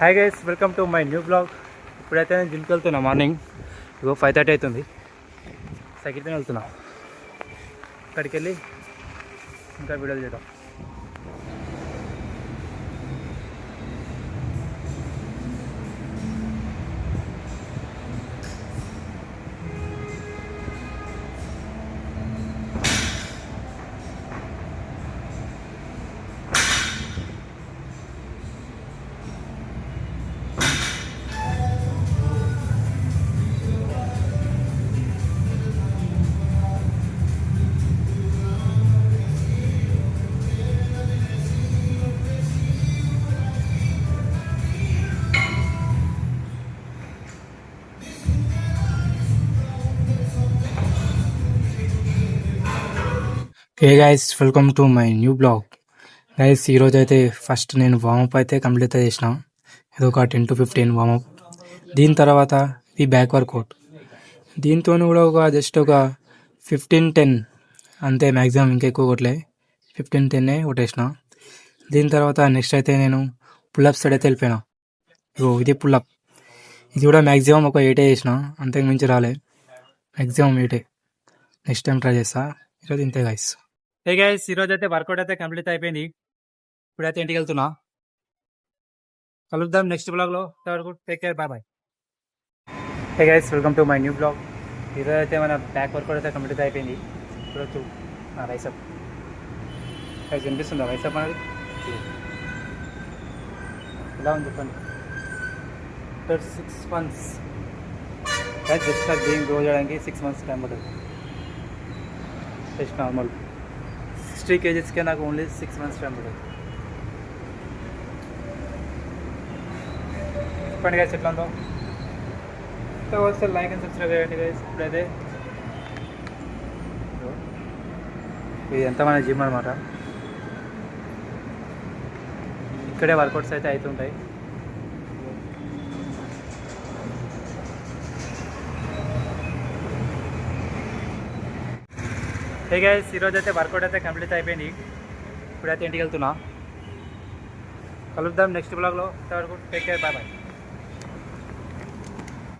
Hi guys, welcome to my new blog. ఇప్పుడైతే నేను జిమ్కి వెళ్తున్నా. మార్నింగ్ 5:30 అవుతుంది. సైకిల్తో వెళ్తున్నా. అక్కడికి వెళ్ళి ఇంకా వీడియోలు చేద్దాం. హే guys, welcome to my new blog. Guys, ఈరోజు అయితే ఫస్ట్ నేను వామప్ అయితే కంప్లీట్ చేసిన. ఇది ఒక 10 to 15 వామప్. దీని తర్వాత ఈ బ్యాక్ వర్కౌట్. దీంతో కూడా జస్ట్ ఒక 15-10 అంతే, మ్యాక్సిమం ఇంకా ఎక్కువ కొట్టలే. 15-10 కొట్టేసిన. దీని తర్వాత నెక్స్ట్ అయితే నేను పుల్అప్ సైడ్ అయితే వెళ్ళిపోయినా. ఇది పుల్అప్. ఇది కూడా మ్యాక్సిమం ఒక 8 చేసిన, అంతకు మించి రాలే. మ్యాక్సిమం 8. నెక్స్ట్ టైం ట్రై చేస్తా. ఈరోజు ఇంతే గైస్. హే గైస్, ఈరోజు అయితే వర్కౌట్ అయితే కంప్లీట్ అయిపోయింది. ఇప్పుడైతే ఇంటికి వెళ్తున్నా. కలుద్దాం నెక్స్ట్ బ్లాగ్లో. Take care, bye bye. Hey guys, welcome to my new blog. ఈరోజు అయితే మన బ్యాక్ వర్కౌట్ అయితే కంప్లీట్ అయిపోయింది. ఇప్పుడు రైసప్ గైస్ వినిపిస్తుందా? రైసప్ అనేది ఎలా ఉంది చెప్పండి. 6 months guys. Just game grow చేయడానికి 6 months టైం పడుతుంది. జస్ట్ నార్మల్ 60 kgsకే నాకు ఓన్లీ 6 months టైం పడుతుంది. చెప్పండి గైస్ ఎట్లా ఉందో. వస్తే లైక్ అండ్ సబ్స్క్రైబ్ చేయండి గైస్. ఇప్పుడైతే ఇది ఎంత మన జిమ్ అనమాట. ఇక్కడే వర్కౌట్స్ అయితే అవుతుంటాయి. హే గైస్, ఈరోజు అయితే వర్కౌట్ అయితే కంప్లీట్ అయిపోయింది. ఇప్పుడైతే ఇంటికి వెళ్తున్నా. కలుద్దాం నెక్స్ట్ బ్లాగ్లో. Take care, bye bye.